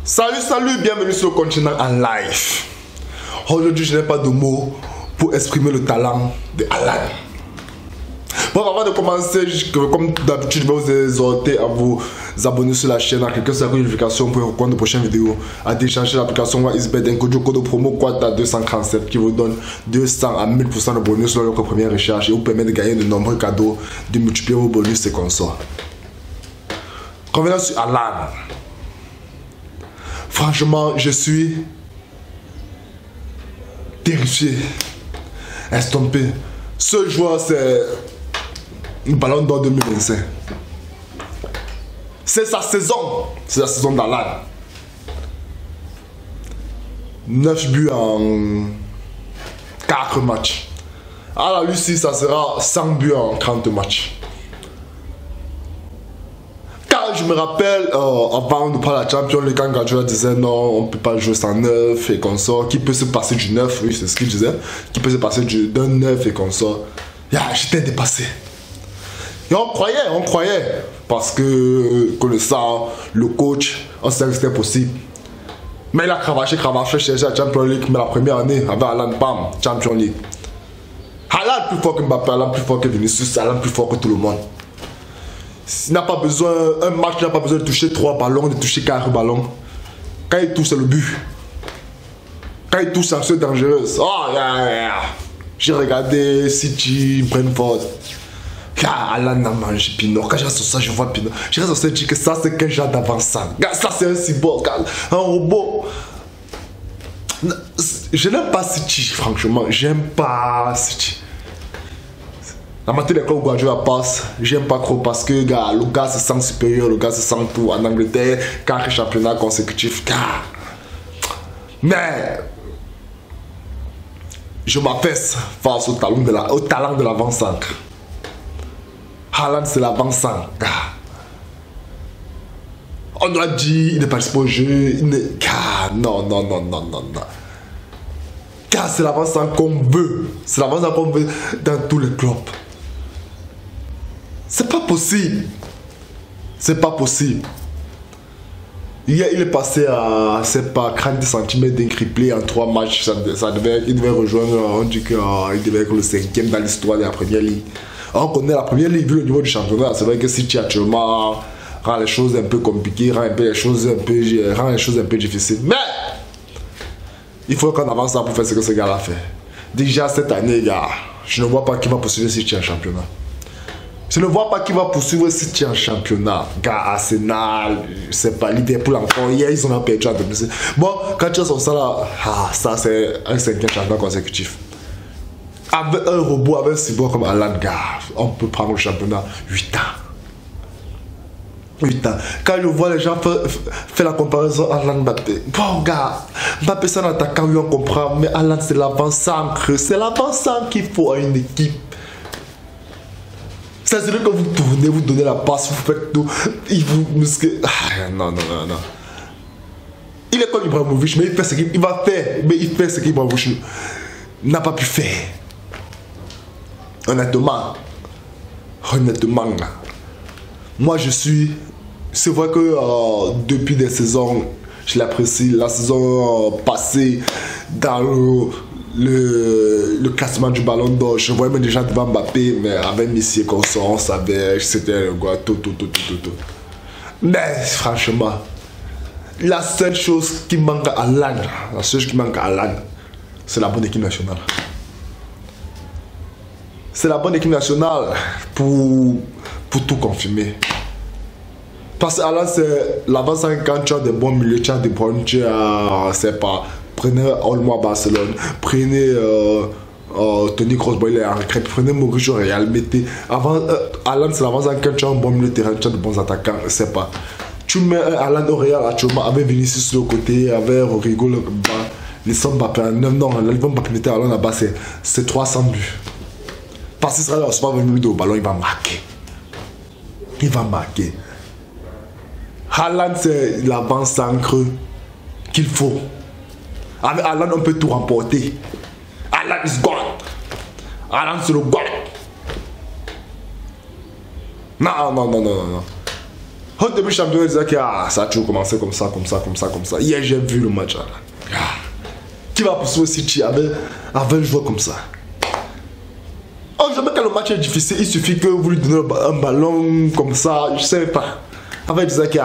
Salut, bienvenue sur le continent en live. Aujourd'hui, je n'ai pas de mots pour exprimer le talent de Alan. Bon, avant de commencer, comme d'habitude, je vais vous exhorter à vous abonner sur la chaîne, à cliquer sur la notification pour reprendre de prochaines vidéos, à télécharger l'application WhatsApp d'un code promo Quata 237 qui vous donne 200 à 1000% de bonus sur votre première recherche et vous permet de gagner de nombreux cadeaux, de multiplier vos bonus et consorts. Revenons sur Alan. Franchement, je suis terrifié, estompé. Ce joueur, c'est un ballon d'or 2025. C'est sa saison. C'est la saison d'Alan. 9 buts en 4 matchs. À la Lucie, ça sera 100 buts en 30 matchs. Je me rappelle, avant de prendre la Champions League, quand Guardiola disait non, on ne peut pas jouer sans 9 et consort. Qui peut se passer du 9? Oui, c'est ce qu'il disait. Qui peut se passer d'un 9 et consort. J'étais dépassé. Et on croyait. Parce que, connaissant le coach, on savait que c'était possible. Mais il a cravaché, cherché la Champions League. Mais la première année, avec Alan, bam, Champions League. Alan plus fort que Mbappé, Alan plus fort que Vinicius, Alan plus fort que tout le monde. Il n'a pas besoin, un match n'a pas besoin de toucher 3 ballons, de toucher 4 ballons. Quand il touche, c'est le but. Quand il touche, c'est dangereux. Oh, j'ai regardé City, Brentford. Alan a mangé Pinot. Quand je reste sur ça, je vois Pinot. Je reste sur ça, je dis que ça, c'est quel genre d'avancement. Ça, c'est un cyborg, un robot. Je n'aime pas City, franchement. J'aime pas City. La moitié des clubs où Guardiola passe, j'aime pas trop parce que le gars se sent supérieur, le gars se sent tout. En Angleterre, 4 championnats consécutifs. Mais je m'affaisse face au talent de l'avant-centre. Haaland, c'est l'avant-centre. On doit dire, il ne participe pas au jeu. Non. Car c'est l'avant-centre qu'on veut. C'est l'avant-centre qu'on veut dans tous les clubs. C'est pas possible. C'est pas possible. Hier, il est passé à, c'est pas 40 cm d'un triplé en 3 matchs. Il devait rejoindre, on dit qu'il devait être le 5e dans l'histoire de la première ligue. On connaît la première ligue, vu le niveau du championnat. C'est vrai que City actuellement rend les choses un peu compliquées, rend les choses un peu difficiles. Mais il faut qu'on avance pour faire ce que ce gars-là fait. Déjà cette année, gars, je ne vois pas qui va poursuivre City en championnat. Je ne vois pas qui va poursuivre City en championnat. Gars, Arsenal, je sais pas, Liverpool encore. Hier, ils ont perdu à domicile. Bon, quand tu as son ça là, ça c'est un 5e championnat consécutif. Avec un robot, avec un cyborg comme Alan, gars, on peut prendre le championnat 8 ans. Quand je vois les gens faire la comparaison Alan Mbappé, bon gars, Mbappé c'est un attaquant, oui on comprend, mais Alan c'est l'avant-centre, qu'il faut à une équipe. C'est vrai que vous tournez, vous donnez la passe, vous faites tout, il vous muscle. Non. Il est comme Ibrahimovic, mais il fait ce qu'il va faire, mais il fait ce qu'Ibrahimovic n'a pas pu faire. Honnêtement, moi je suis. C'est vrai que depuis des saisons, je l'apprécie. La saison passée, dans le classement du ballon d'or, je voyais même déjà devant Mbappé, mais avec Messi comme ça, on savait que c'était le gars, tout. Mais franchement, la seule chose qui manque à Alan, c'est la bonne équipe nationale. C'est la bonne équipe nationale pour tout confirmer. Parce que Alan, c'est l'avant-centre quand tu as des bons milieux, tu as des bons, tu as, c'est pas, prenez Olmo à Barcelone, prenez Toni Kroos, il est en retraite, prenez Maurice au Real, mettez, Alan, c'est l'avant-centre quand tu as un bon milieu de terrain, tu as de bons attaquants, c'est pas. Tu mets Alan au Real actuellement avec Vinicius sur le côté, avec Rodrigo le bas, les sommes Mbappé, non, ils vont pas mettre Alan là-bas, c'est 300 buts. Parce qu'il sera là, pas 20 minutes au ballon, il va marquer. Haaland, c'est l'avant-centre qu'il faut. Avec Haaland, on peut tout remporter. Haaland is God. Haaland, c'est le God. Non. Au début, le championnat disait que ça a toujours commencé comme ça, comme ça, comme ça, comme ça. Hier, j'ai vu le match. Qui va poursuivre City avec un joueur comme ça? Oh, jamais quand le match est difficile, il suffit que vous lui donnez un ballon comme ça, je sais pas. En fait, il disait que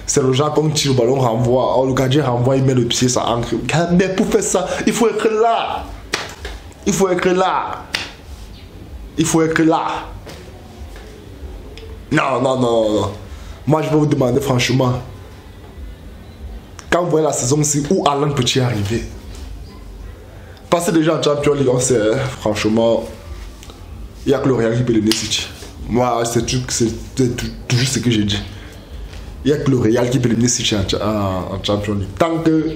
c'est le genre comme tire le ballon, renvoie. Oh, le gardien renvoie, il met le pied, ça ancre. Mais pour faire ça, il faut être là. Il faut être là. Il faut être là. Non, non, non, non. Moi, je vais vous demander franchement. Quand vous voyez la saison-ci, où Haaland peut-il arriver? Passer déjà en Champions League, on sait, franchement, il n'y a que le Real qui peut éliminer City. Moi, c'est toujours ce que j'ai dit. Il n'y a que le Real qui peut éliminer City en Champions League. Tant que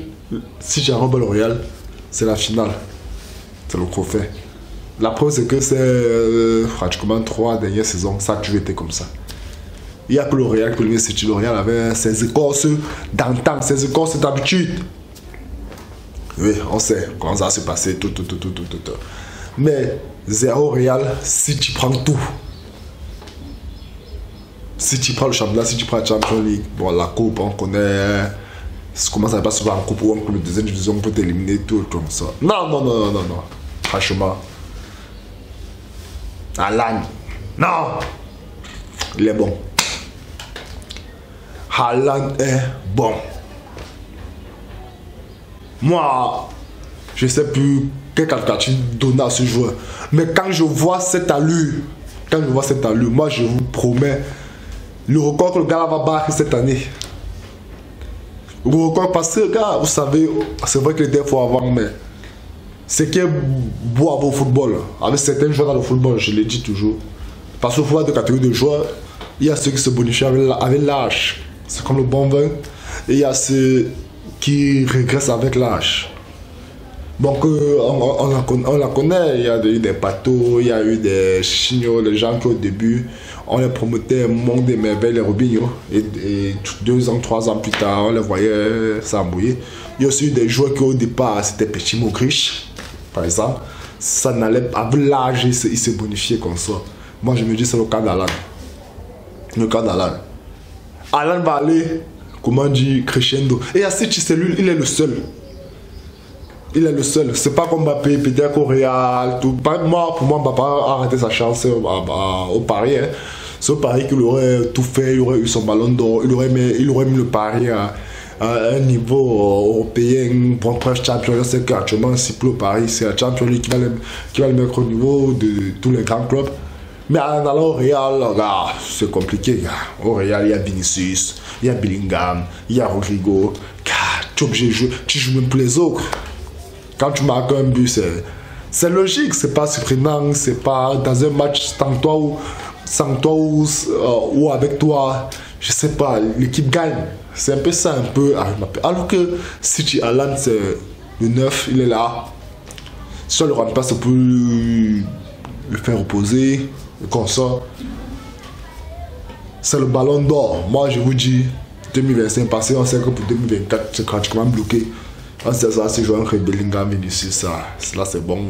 City enrobe le Real, c'est la finale. C'est le trophée. La preuve, c'est que c'est pratiquement 3 dernières saisons, ça a toujours été comme ça. Il n'y a que le Real qui peut éliminer City. Le Real avait ses écorces d'antan, ses écorces d'habitude. Oui, on sait comment ça va se passer, tout. Mais 0 Real, si tu prends tout. Si tu prends le championnat, si tu prends la Champions League, bon, la coupe, on connaît comment ça va pas souvent en coupe ou en deuxième division, on peut t'éliminer tout comme ça. Non, non, non, non, non, non. Franchement. Haaland, non. Il est bon. Haaland est bon. Moi, je ne sais plus quelle qualificatif donner à ce joueur. Mais quand je vois cette allure, moi je vous promets, le record que le gars va battre cette année. Le record parce que, gars, vous savez, c'est vrai qu'il était fort avant, mais c'est qui est beau avoir au football. Avec certains joueurs dans le football, je le dis toujours. Parce qu'il faut avoir deux catégories de joueurs. Il y a ceux qui se bonifient avec l'âge. C'est comme le bon vin. Et il y a ceux qui régressent avec l'âge. Donc on la connaît, il y a eu des bateaux, il y a eu des chignots, les gens qui au début, on les promotait monde des merveilles, les Robinho, et 2 ans, 3 ans plus tard, on les voyait s'embrouiller. Il y a aussi eu des joueurs qui au départ, c'était Petit Mogriche, par exemple, ça n'allait pas, avec l'âge, il s'est bonifié comme ça. Moi je me dis c'est le cas d'Haaland. Le cas d'Haaland. Haaland va aller, comment dire, crescendo. Et à cette cellule, il est le seul. Il est le seul. C'est pas comme Mbappé, peut-être qu'au Real, tout. Moi, pour moi, Mbappé a arrêté sa chance au Paris. Hein. C'est au Paris qu'il aurait tout fait, il aurait eu son ballon d'or, il aurait mis le Paris à un niveau européen pour un champion. Je sais qu'actuellement, si pour le Paris, c'est la Champions League qui va le mettre au niveau de tous les grands clubs. Mais en allant au Real, c'est compliqué. Gars. Au Real, il y a Vinicius, il y a Bellingham, il y a Rodrigo. Tu es obligé de jouer, tu joues même pour les autres. Quand tu marques un but, c'est logique, c'est pas surprenant, c'est pas dans un match sans toi ou avec toi, je sais pas, l'équipe gagne. C'est un peu ça, un peu. Alors que si tu Haaland, c'est le 9, il est là. Si on le remplace pour le faire reposer, comme ça, c'est le ballon d'or. Moi, je vous dis, 2025 passé, on sait que pour 2024, c'est pratiquement bloqué. On sait ça, c'est jouer entre Bellingham et Vinicius, ça. Là, c'est bon.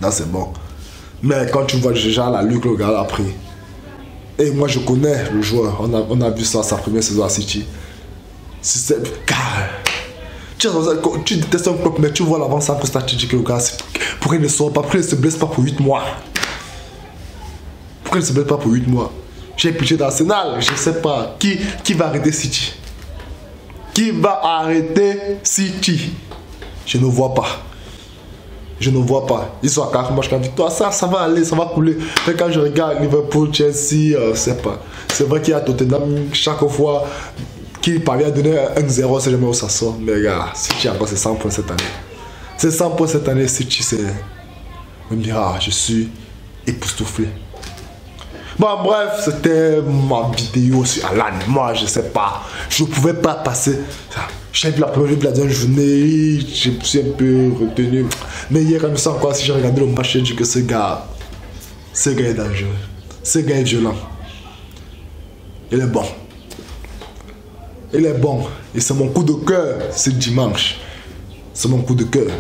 Là, c'est bon. Mais quand tu vois déjà la lutte que le gars a pris, et moi, je connais le joueur. On a vu ça sa première saison à City. Tu détestes un club, mais tu vois l'avance en statistique que le gars, pourquoi il ne sort pas, pourquoi il ne se blesse pas pour 8 mois? Pourquoi il ne se blesse pas pour 8 mois? J'ai pitié d'Arsenal, je ne sais pas. Qui va arrêter City? Qui va arrêter City? Je ne vois pas. Je ne vois pas. Ils sont à 4 matchs, 4 victoires. Ça va aller, ça va couler. Mais quand je regarde Liverpool, Chelsea, c'est pas. C'est vrai qu'il y a Tottenham chaque fois qui parvient à donner 1-0, c'est jamais où ça sort. Mais gars, City encore c'est 100 points cette année. C'est 100 points cette année, City, c'est. On me dira, je suis époustouflé. Bon, bref, c'était ma vidéo sur Haaland. Moi, je sais pas. Je ne pouvais pas passer. J'ai vu la première journée, la deuxième journée. Je me suis un peu retenu. Mais hier, comme ça, encore, si j'ai regardé le match, j'ai dit que ce gars est dangereux. Ce gars est violent. Il est bon. Il est bon. Et c'est mon coup de cœur ce dimanche. C'est mon coup de cœur.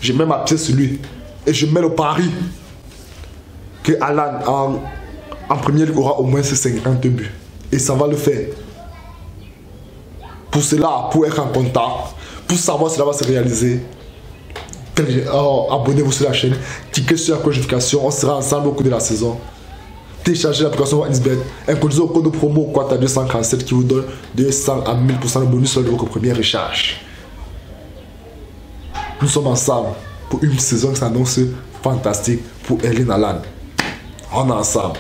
Je mets ma pièce sur lui. Et je mets le pari que Haaland en première ligue aura au moins ses 50 buts. Et ça va le faire. Pour cela, pour être en contact, pour savoir si cela va se réaliser, abonnez-vous sur la chaîne, cliquez sur la cloche de notification, on sera ensemble au cours de la saison. Téléchargez l'application OneXBet, introduisez au code promo QUATA247 qui vous donne de 100 à 1000% de bonus sur votre première recharge. Nous sommes ensemble pour une saison qui s'annonce fantastique pour Erling Haaland. On est ensemble.